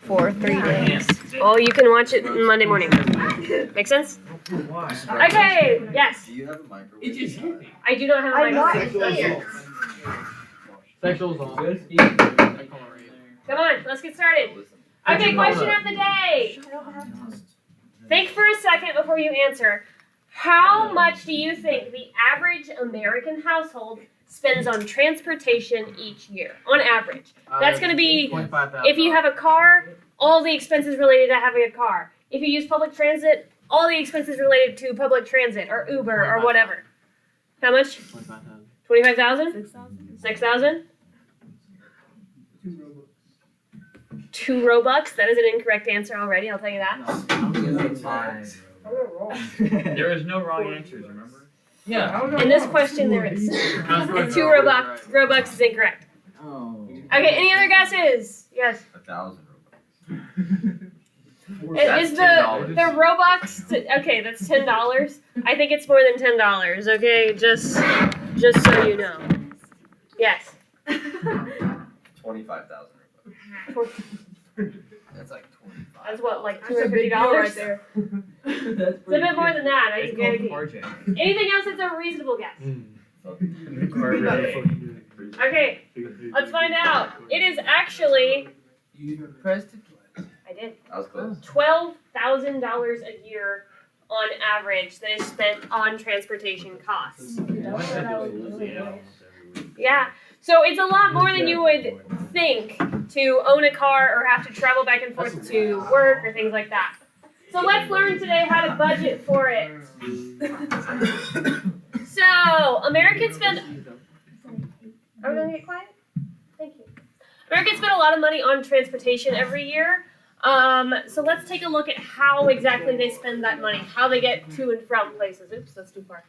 for 3 days. Oh, you can watch it Monday morning. Make sense? Okay, yes. Do you have a microwave? It just hit me. I do not have a I'm not microphone. here. Sexual assault. Come on, let's get started. Okay, question of the day. Think for a second before you answer. How much do you think the average American household spends on transportation each year? On average. That's going to be, if you have a car, all the expenses related to having a car. If you use public transit, all the expenses related to public transit or Uber or whatever. How much? 25,000? 6,000? 2 Robux. That is an incorrect answer already, I'll tell you that. There is no wrong answers, remember? Yeah. In this question, there is. 2 Robux is incorrect. Oh. Okay, any other guesses? Yes. 1,000 Is the Robux? Okay, that's $10. I think it's more than $10. Okay, just so you know. Yes. 25,000 That's like 25. That's what, like That's a big deal $250 right there. It's a bit more than that. I guarantee. RJ. Anything else that's a reasonable guess? Okay, let's find out. It is actually. You pressed it. I did. That was close. $12,000 a year on average that is spent on transportation costs. Yeah. So it's a lot more than you would think to own a car or have to travel back and forth to work or things like that. So let's learn today how to budget for it. So Americans spend. Are we gonna get quiet? Thank you. Americans spend a lot of money on transportation every year. So let's take a look at how exactly they spend that money, how they get to and from places. Oops, that's too far.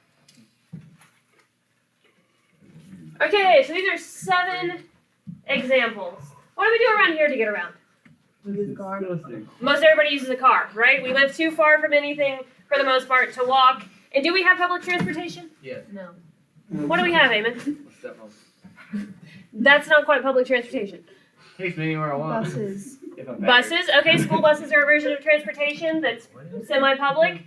Okay, so these are 7 examples. What do we do around here to get around? Most everybody uses a car, right? We live too far from anything for the most part to walk. And do we have public transportation? Yes. No. What do we have, Eamon? That's not quite public transportation. Takes me anywhere I want. Buses. Buses, okay, school buses are a version of transportation that's semi-public.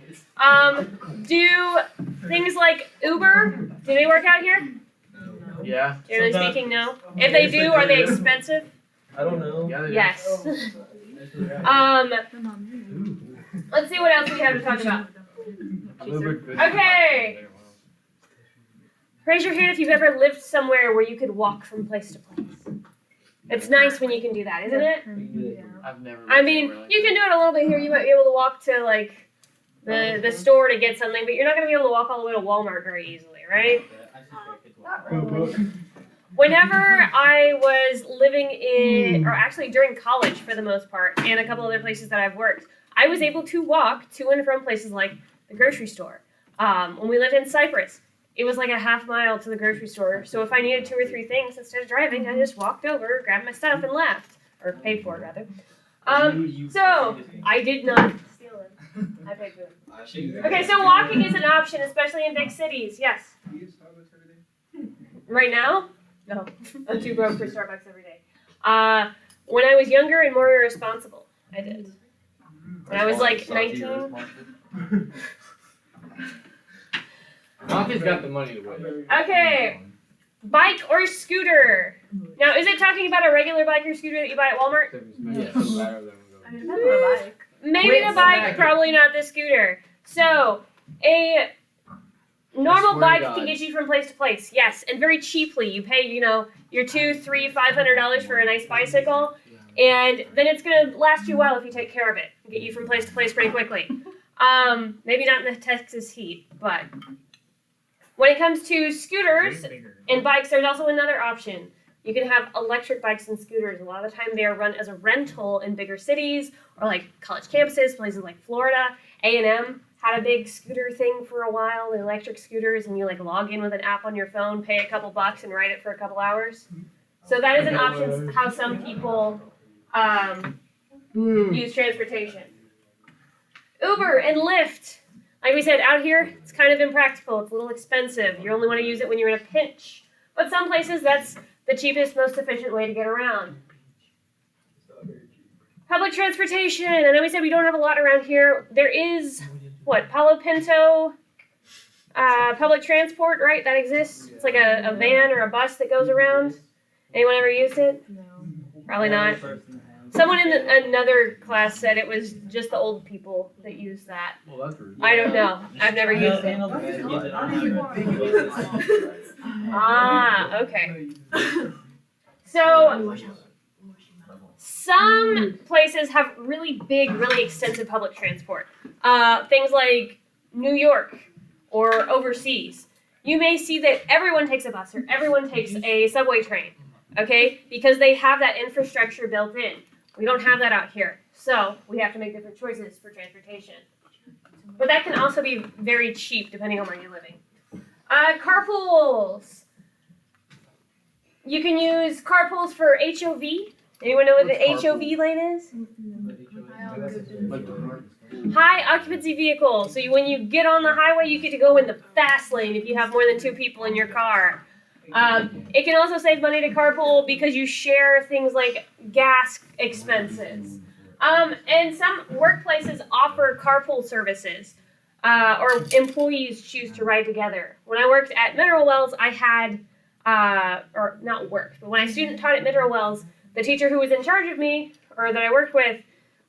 Do things like Uber, do they work out here? Yeah. Generally speaking, no. If they do, are they expensive? I don't know. Yeah, Yes. Let's see what else we have to talk about. Okay. Raise your hand if you've ever lived somewhere where you could walk from place to place. It's nice when you can do that, isn't it? I've never. I mean, you can do it a little bit here. You might be able to walk to like the store to get something, but you're not going to be able to walk all the way to Walmart very easily, right? Whenever I was living in, or actually during college for the most part, and a couple other places that I've worked, I was able to walk to and from places like the grocery store. When we lived in Cyprus, it was like a half mile to the grocery store. So if I needed 2 or 3 things, instead of driving, I just walked over, grabbed my stuff, and left. Or paid for it, rather. So, I did not steal it. I paid for it. Okay, so walking is an option, especially in big cities. Yes? Right now? No. I'm too broke for Starbucks every day. When I was younger and more irresponsible, I did. When I was like 19. Monty's got the money to win. Okay. Bike or scooter? Now, is it talking about a regular bike or scooter that you buy at Walmart? Maybe the bike, probably not the scooter. So, a normal bike can get you from place to place, yes, and very cheaply. You pay, your $200, $300, $500 for a nice bicycle, and then it's gonna last you well if you take care of it and get you from place to place pretty quickly. Maybe not in the Texas heat, but when it comes to scooters and bikes, there's also another option. You can have electric bikes and scooters. A lot of the time they are run as a rental in bigger cities or like college campuses, places like Florida. A&M had a big scooter thing for a while, the electric scooters, and you like log in with an app on your phone, pay a couple bucks, and ride it for a couple hours. So that is an option how some people use transportation. Uber and Lyft. Like we said, out here, it's kind of impractical. It's a little expensive. You only want to use it when you're in a pinch. But some places, that's the cheapest, most efficient way to get around. Public Public transportation. I know we said we don't have a lot around here. There is, Palo Pinto public transport, right? That exists. It's like a van or a bus that goes around. Anyone ever used it? No. Probably not. Someone in another class said it was just the old people that use that. Well, that's rude. I don't know. I've never used it. Ah, okay. So, some places have really big, really extensive public transport. Things like New York or overseas. You may see that everyone takes a bus or everyone takes a subway train, okay? Because they have that infrastructure built in. We don't have that out here. So, we have to make different choices for transportation. But that can also be very cheap depending on where you're living. Carpools. You can use carpools for HOV. Anyone know what the HOV lane is? High occupancy vehicle. So when you get on the highway, you get to go in the fast lane if you have more than 2 people in your car. It can also save money to carpool because you share things like gas expenses. And some workplaces offer carpool services, or employees choose to ride together. When I worked at Mineral Wells, I had, or not worked, but when I student taught at Mineral Wells, the teacher who was in charge of me, or that I worked with,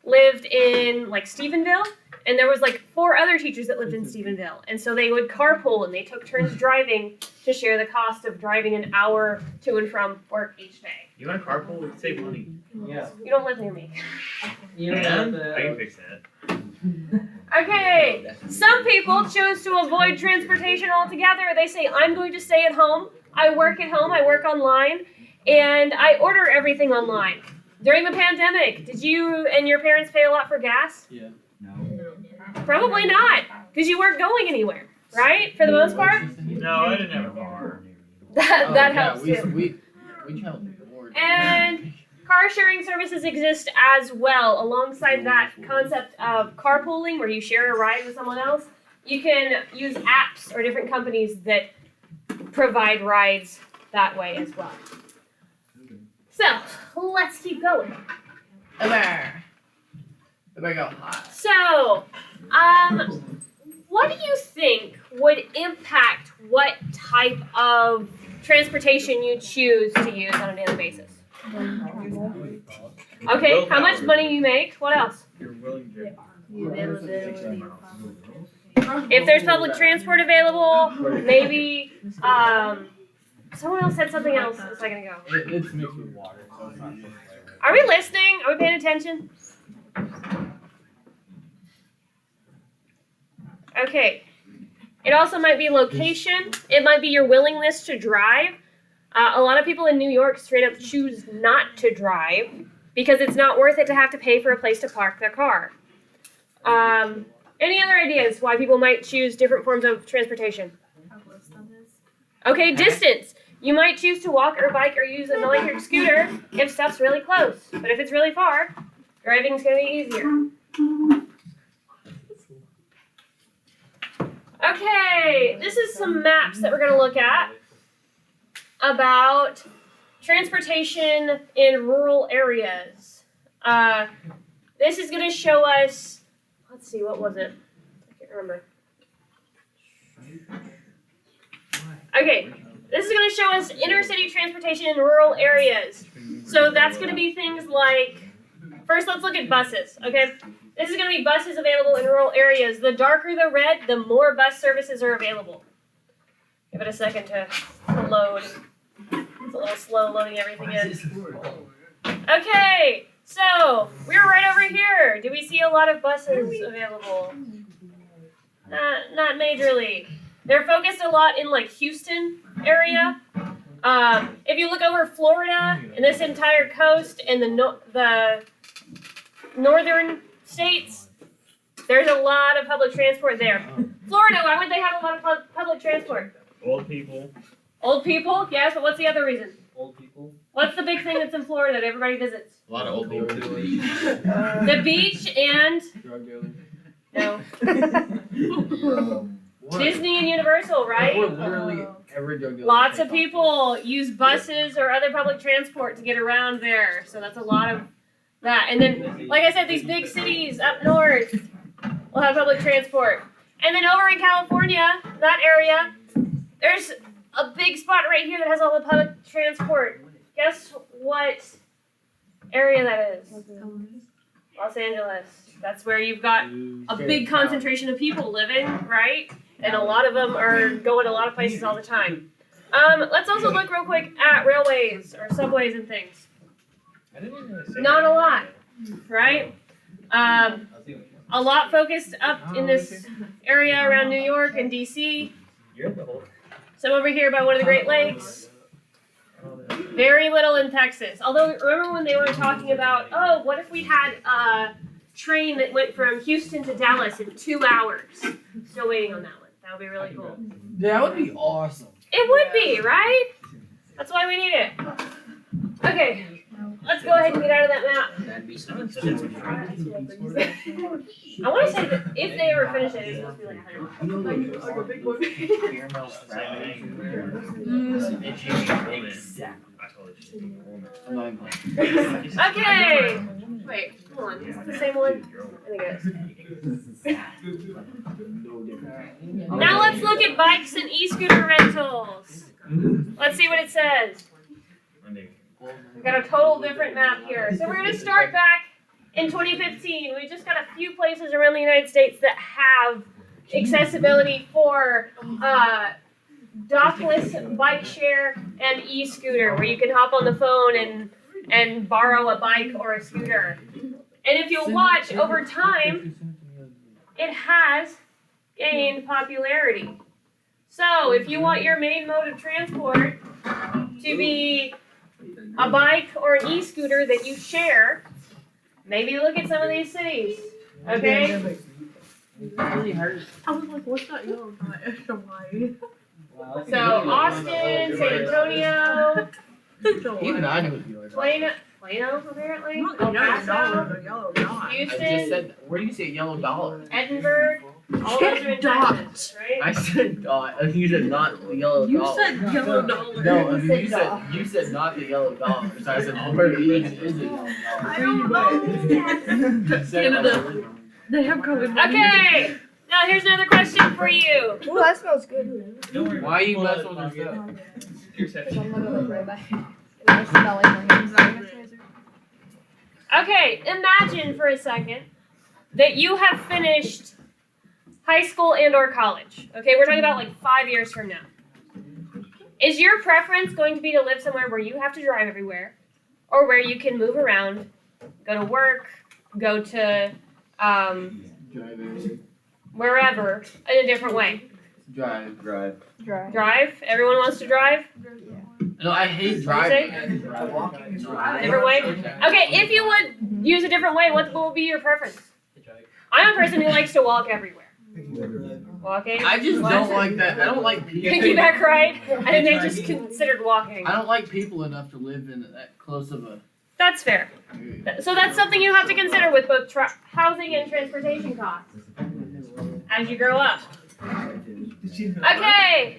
lived in like Stephenville, and there was like 4 other teachers that lived in Stephenville, and so they would carpool and they took turns driving to share the cost of driving an hour to and from work each day. You want a carpool? We can save money. Yeah. You don't live near me. And I can fix that. Okay, some people choose to avoid transportation altogether. They say, I'm going to stay at home. I work at home, I work online, and I order everything online. During the pandemic, did you and your parents pay a lot for gas? Yeah. Probably not, because you weren't going anywhere, right? For the most part? No, I didn't have a car. That helps we, too. We traveled more. And car sharing services exist as well. Alongside that concept of carpooling, where you share a ride with someone else, you can use apps or different companies that provide rides that way as well. So, let's keep going. Go high. So, what do you think would impact what type of transportation you choose to use on a daily basis? Okay, how much money you make? What else? You're willing to. If there's public transport available, maybe, someone else said something else a second ago. It's mixed with water, so it's not just flavor. Are we listening? Are we paying attention? Okay. It also might be location. It might be your willingness to drive. A lot of people in New York straight up choose not to drive because it's not worth it to have to pay for a place to park their car. Any other ideas why people might choose different forms of transportation? Okay, distance. You might choose to walk or bike or use an electric scooter if stuff's really close. But if it's really far, driving's going to be easier. Okay, this is some maps that we're going to look at about transportation in rural areas. This is going to show us, let's see, what was it? I can't remember. Okay, this is going to show us inner city transportation in rural areas. So that's going to be things like, first let's look at buses, okay? This is going to be buses available in rural areas. The darker the red, the more bus services are available. Give it a second to load. It's a little slow loading everything in. Okay, so we're right over here. Do we see a lot of buses available? Not majorly. They're focused a lot in like Houston area. If you look over Florida and this entire coast and the northern states, there's a lot of public transport there. Florida, why would they have a lot of public transport? Old people. Old people, yes, but what's the other reason? Old people. What's the big thing that's in Florida that everybody visits? A lot of old people. The beach and Drug dealers. no. Disney and Universal, right? Literally every drug dealer. Lots of people use buses or other public transport to get around there, so that's a lot of that. And then, like I said, these big cities up north will have public transport. And then over in California, that area, there's a big spot right here that has all the public transport. Guess what area that is? Los Angeles. That's where you've got a big concentration of people living, right? And a lot of them are going to a lot of places all the time. Let's also look real quick at railways or subways and things. I didn't even really say Not a that. lot, right? A lot focused up in this area around New York and DC. You're the whole. Some over here by one of the Great Lakes. Very little in Texas. Although, remember when they were talking about, oh, what if we had a train that went from Houston to Dallas in 2 hours? Still waiting on that one. That would be really cool. That would be awesome. It would be, right? That's why we need it. Okay, let's go ahead and get out of that map. That'd be so I want to say that if they ever finish it, it's supposed to be like 100. Okay. Wait, hold on. Is it the same one? I think it is. Now let's look at bikes and e-scooter rentals. Let's see what it says. We've got a total different map here. So we're going to start back in 2015. We just got a few places around the United States that have accessibility for dockless bike share and e-scooter, where you can hop on the phone and borrow a bike or a scooter. And if you'll watch, over time, it has gained popularity. So if you want your main mode of transport to be a bike or an e-scooter that you share, maybe look at some of these cities, okay? I was like, what's that yellow dot extra wide? So Austin, San Antonio, Even I knew it was Plano apparently, Not El the yellow Paso, dollar, the yellow dot. I just Houston, said, where do you say yellow dollar? Edinburgh, all those are in Texas, right? I said dot. You said not the yellow You dollar. said yellow dollar. No, I mean, you said not the yellow dollar. So I said, where even is it yellow I dollar? don't know. Canada. They have COVID. Okay, now here's another question for you. Ooh, that smells good. Don't worry. Why are you Pull out messing with the your pocket. stuff? Your section. I'm gonna look right back. I smell like my hands. Okay, imagine for a second that you have finished high school and or college. Okay, we're talking about like 5 years from now. Is your preference going to be to live somewhere where you have to drive everywhere, or where you can move around, go to work, go to wherever in a different way? Drive. Dry. Drive? Everyone wants to drive? No, I hate driving. Different way? Okay, if you would use a different way, what would be your preference? I'm a person who likes to walk everywhere. Walking? I just don't like that. I don't like people. Piggyback ride? I think they just considered walking. I don't like people enough to live in that close of a. That's fair. So that's something you have to consider with both housing and transportation costs as you grow up. Okay.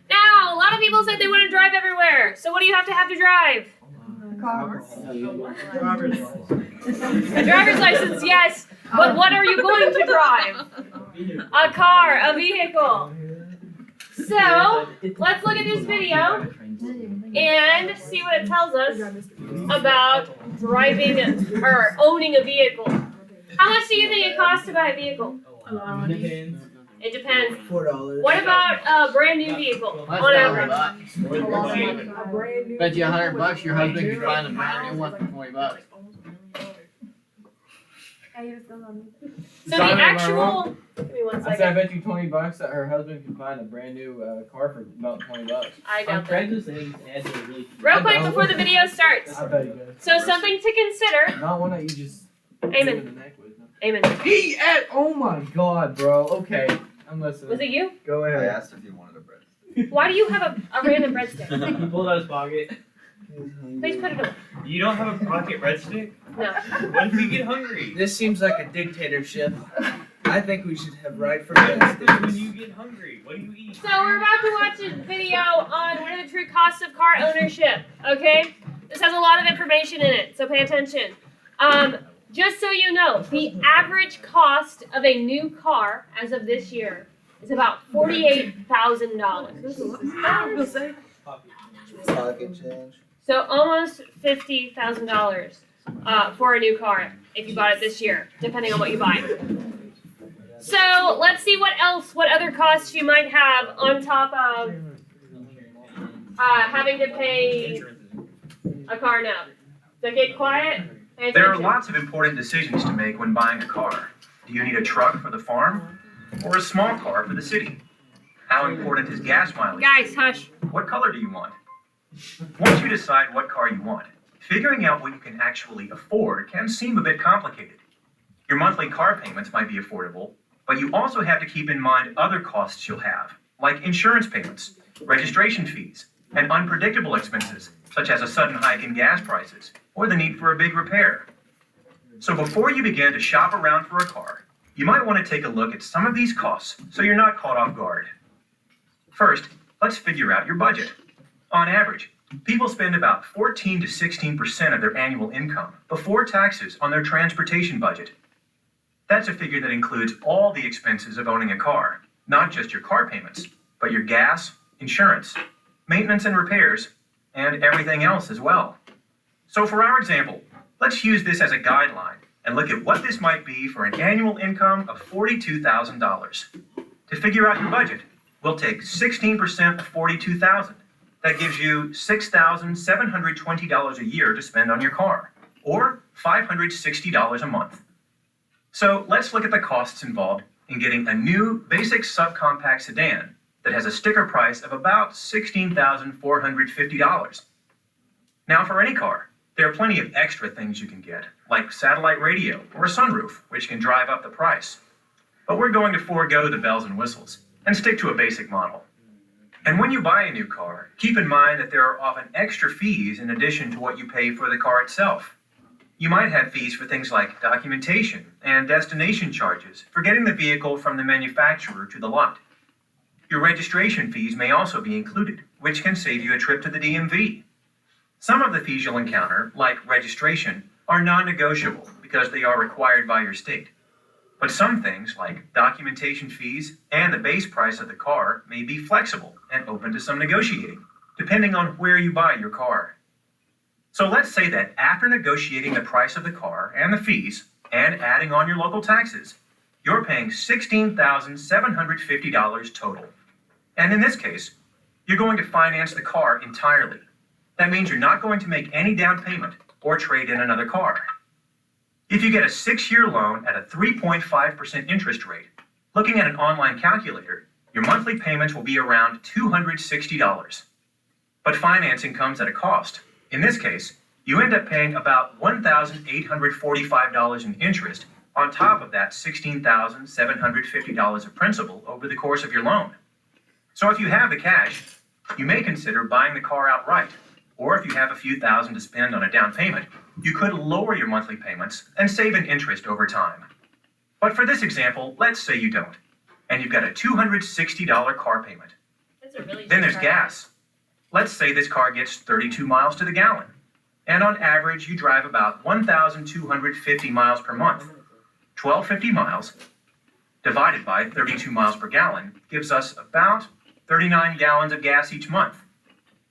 Now, a lot of people said they want to drive everywhere. So what do you have to drive? A driver's license, yes. But what are you going to drive? A car, a vehicle. So, let's look at this video and see what it tells us about driving or owning a vehicle. How much do you think it costs to buy a vehicle? It depends. $4. What about a brand new vehicle on average? Bet you $100 your husband can find a brand new one for $20. So the actual. Give me 1 I said, I second. bet you $20 that her husband can find a brand new car for about $20. I On doubt that. Craigslist, they add to it really. Real quick before the video starts. I bet he does. So something to consider. Not one that you just. Amen. go in the neck with, no. Amen. He at. Oh my god, bro. Okay, I'm listening. Was it you? Go I ahead. asked if you wanted a bread. Why do you have a random breadstick? He pulled out his pocket. Please put it away. You don't have a pocket breadstick? No. What if you get hungry? This seems like a dictatorship. I think we should have right for What happens when breadsticks. you get hungry? What do you eat? So we're about to watch a video on what are the true costs of car ownership. Okay? This has a lot of information in it, so pay attention. Just so you know, the average cost of a new car as of this year is about $48,000. There's a lot. I was gonna say. Pocket change. So almost $50,000 for a new car if you bought it this year, depending on what you buy. So let's see what other costs you might have on top of having to pay a car note. So get quiet. Pay There are attention. lots of important decisions to make when buying a car. Do you need a truck for the farm or a small car for the city? How important is gas mileage? Guys, hush. What color do you want? Once you decide what car you want, figuring out what you can actually afford can seem a bit complicated. Your monthly car payments might be affordable, but you also have to keep in mind other costs you'll have, like insurance payments, registration fees, and unpredictable expenses, such as a sudden hike in gas prices or the need for a big repair. So before you begin to shop around for a car, you might want to take a look at some of these costs so you're not caught off guard. First, let's figure out your budget. On average, people spend about 14 to 16% of their annual income before taxes on their transportation budget. That's a figure that includes all the expenses of owning a car, not just your car payments, but your gas, insurance, maintenance and repairs, and everything else as well. So for our example, let's use this as a guideline and look at what this might be for an annual income of $42,000. To figure out your budget, we'll take 16% of $42,000. That gives you $6,720 a year to spend on your car, or $560 a month. So let's look at the costs involved in getting a new basic subcompact sedan that has a sticker price of about $16,450. Now for any car, there are plenty of extra things you can get, like satellite radio or a sunroof, which can drive up the price. But we're going to forego the bells and whistles and stick to a basic model. And when you buy a new car, keep in mind that there are often extra fees in addition to what you pay for the car itself. You might have fees for things like documentation and destination charges for getting the vehicle from the manufacturer to the lot. Your registration fees may also be included, which can save you a trip to the DMV. Some of the fees you'll encounter, like registration, are non-negotiable because they are required by your state. But some things, like documentation fees and the base price of the car, may be flexible and open to some negotiating, depending on where you buy your car. So let's say that after negotiating the price of the car and the fees, and adding on your local taxes, you're paying $16,750 total. And in this case, you're going to finance the car entirely. That means you're not going to make any down payment or trade in another car. If you get a 6-year loan at a 3.5% interest rate, looking at an online calculator, your monthly payments will be around $260. But financing comes at a cost. In this case, you end up paying about $1,845 in interest on top of that $16,750 of principal over the course of your loan. So if you have the cash, you may consider buying the car outright. Or if you have a few thousand to spend on a down payment, you could lower your monthly payments and save in interest over time. But for this example, let's say you don't, and you've got a $260 car payment. That's a really Then there's cheap car. gas. Let's say this car gets 32 miles to the gallon, and on average you drive about 1,250 miles per month. 1,250 miles divided by 32 miles per gallon gives us about 39 gallons of gas each month.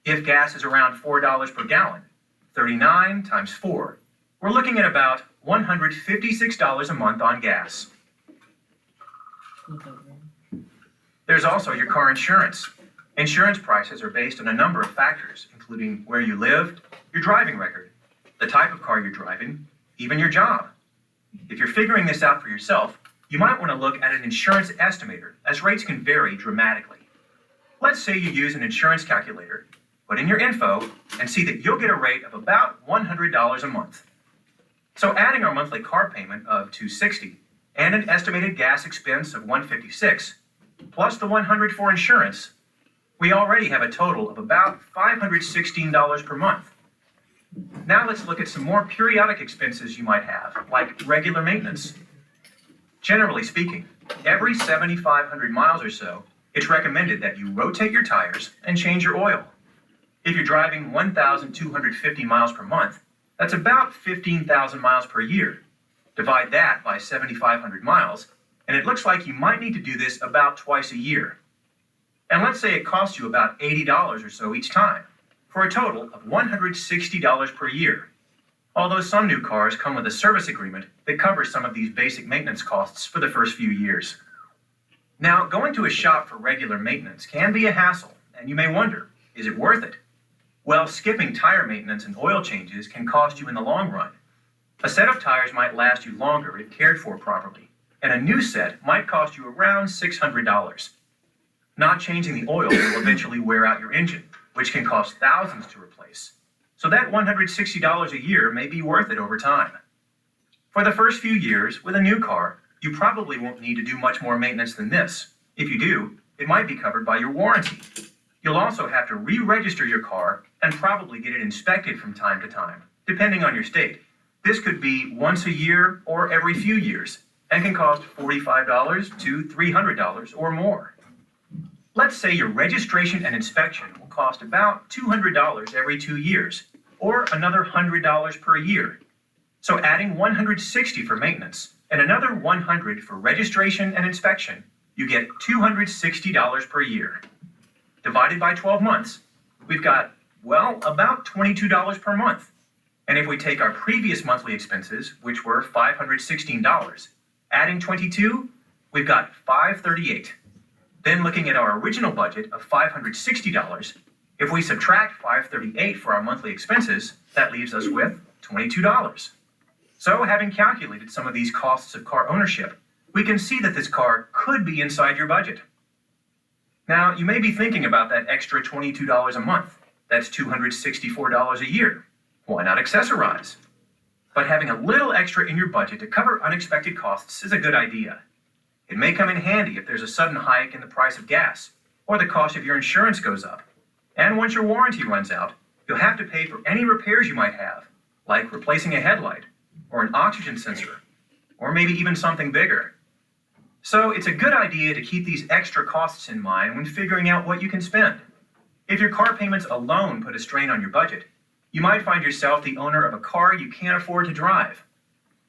If gas is around $4 per gallon, 39 times 4, we're looking at about $156 a month on gas. There's also your car insurance. Insurance prices are based on a number of factors, including where you live, your driving record, the type of car you're driving, even your job. If you're figuring this out for yourself, you might want to look at an insurance estimator, as rates can vary dramatically. Let's say you use an insurance calculator, put in your info, and see that you'll get a rate of about $100 a month. So adding our monthly car payment of $260 and an estimated gas expense of $156, plus the $100 for insurance, we already have a total of about $516 per month. Now let's look at some more periodic expenses you might have, like regular maintenance. Generally speaking, every 7,500 miles or so, it's recommended that you rotate your tires and change your oil. If you're driving 1,250 miles per month, That's about 15,000 miles per year. Divide that by 7,500 miles, and it looks like you might need to do this about twice a year. And let's say it costs you about $80 or so each time, for a total of $160 per year. Although some new cars come with a service agreement that covers some of these basic maintenance costs for the first few years. Now, going to a shop for regular maintenance can be a hassle, and you may wonder, is it worth it? Well, skipping tire maintenance and oil changes can cost you in the long run. A set of tires might last you longer if cared for properly, and a new set might cost you around $600. Not changing the oil will eventually wear out your engine, which can cost thousands to replace. So that $160 a year may be worth it over time. For the first few years, with a new car, you probably won't need to do much more maintenance than this. If you do, it might be covered by your warranty. You'll also have to re-register your car and probably get it inspected from time to time, depending on your state. This could be once a year or every few years, and can cost $45 to $300 or more. Let's say your registration and inspection will cost about $200 every 2 years, or another $100 per year. So adding $160 for maintenance and another $100 for registration and inspection, you get $260 per year. Divided by 12 months, we've got, well, about $22 per month. And if we take our previous monthly expenses, which were $516, adding 22, we've got $538. Then looking at our original budget of $560, if we subtract $538 for our monthly expenses, that leaves us with $22. So having calculated some of these costs of car ownership, we can see that this car could be inside your budget. Now, you may be thinking about that extra $22 a month. That's $264 a year. Why not accessorize? But having a little extra in your budget to cover unexpected costs is a good idea. It may come in handy if there's a sudden hike in the price of gas, or the cost of your insurance goes up. And once your warranty runs out, you'll have to pay for any repairs you might have, like replacing a headlight, or an oxygen sensor, or maybe even something bigger. So it's a good idea to keep these extra costs in mind when figuring out what you can spend. If your car payments alone put a strain on your budget, you might find yourself the owner of a car you can't afford to drive.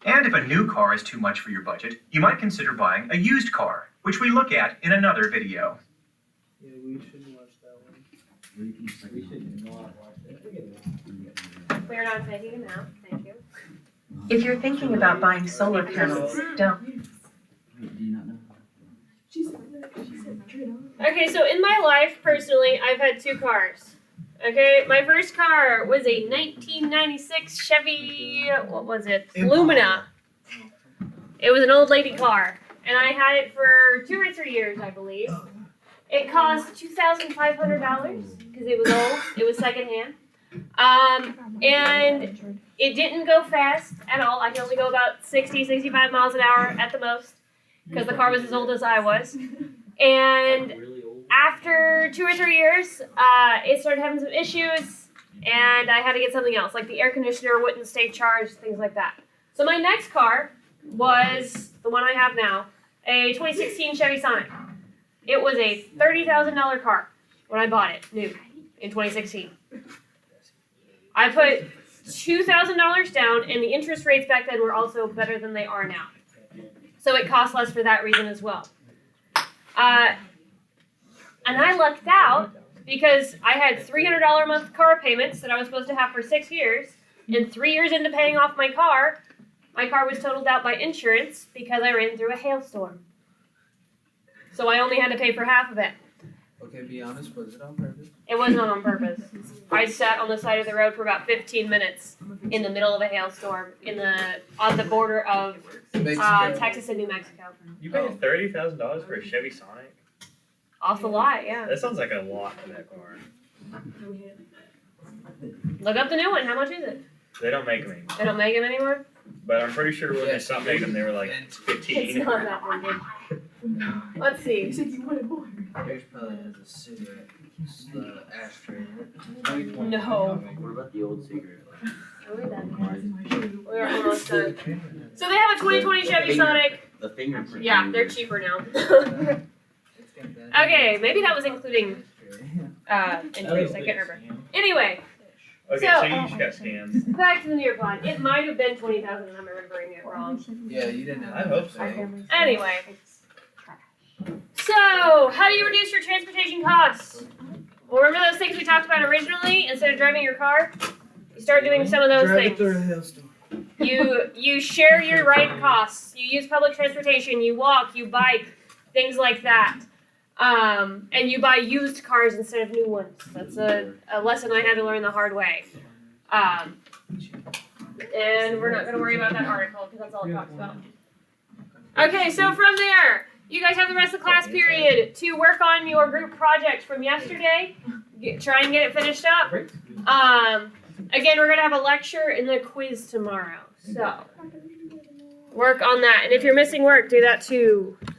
And if a new car is too much for your budget, you might consider buying a used car, which we look at in another video. Yeah, we should watch that one. We should not watch that. We're not taking them out. Thank you. If you're thinking about buying solar panels, don't. Wait, do you not know? Okay, so in my life, personally, I've had 2 cars. Okay, my first car was a 1996 Chevy, what was it? Lumina. It was an old lady car, and I had it for 2 or 3 years, I believe. It cost $2,500 because it was old. It was secondhand. And it didn't go fast at all. I could only go about 60, 65 miles an hour at the most because the car was as old as I was. And after 2 or 3 years, it started having some issues, and I had to get something else, like the air conditioner wouldn't stay charged, things like that. So my next car was the one I have now, a 2016 Chevy Sonic. It was a $30,000 car when I bought it, new, in 2016. I put $2,000 down, and the interest rates back then were also better than they are now. So it cost less for that reason as well. And I lucked out because I had $300 a month car payments that I was supposed to have for 6 years, and 3 years into paying off my car was totaled out by insurance because I ran through a hailstorm. So I only had to pay for half of it. Okay, be honest, was it on purpose? It wasn't on purpose. I sat on the side of the road for about 15 minutes in the middle of a hailstorm on the border of Texas and New Mexico. You paid $30,000 for a Chevy Sonic? Off the lot, yeah. That sounds like a lot for that car. Look up the new one. How much is it? They don't make them anymore. They don't make them anymore? But I'm pretty sure when they Yes, stopped making them, they were like It's 15. not that one, dude. Let's see. You said you wanted more. Yours probably has a cigarette, the ashtray in it. No. What about the old cigarette? We're almost done. So they have a 2020 Chevy Sonic. The fingerprint. Yeah, they're cheaper now. Okay, maybe that was including interest. I can't remember. Anyway, Okay, So- so you just got scammed. Back to the Nearpod. It might have been 20,000 and I'm remembering it wrong. Yeah, you didn't. I hope so. Anyway. So, how do you reduce your transportation costs? Well, remember those things we talked about originally? Instead of driving your car, you start doing some of those Drive it things. through a hailstorm. You share your ride costs. You use public transportation. You walk. You bike. Things like that. And you buy used cars instead of new ones. That's a lesson I had to learn the hard way. And we're not going to worry about that article because that's all it talks about. Okay, so from there, you guys have the rest of the class period to work on your group project from yesterday. Try and get it finished up. Again, we're going to have a lecture and then a quiz tomorrow. So, work on that. And if you're missing work, do that too.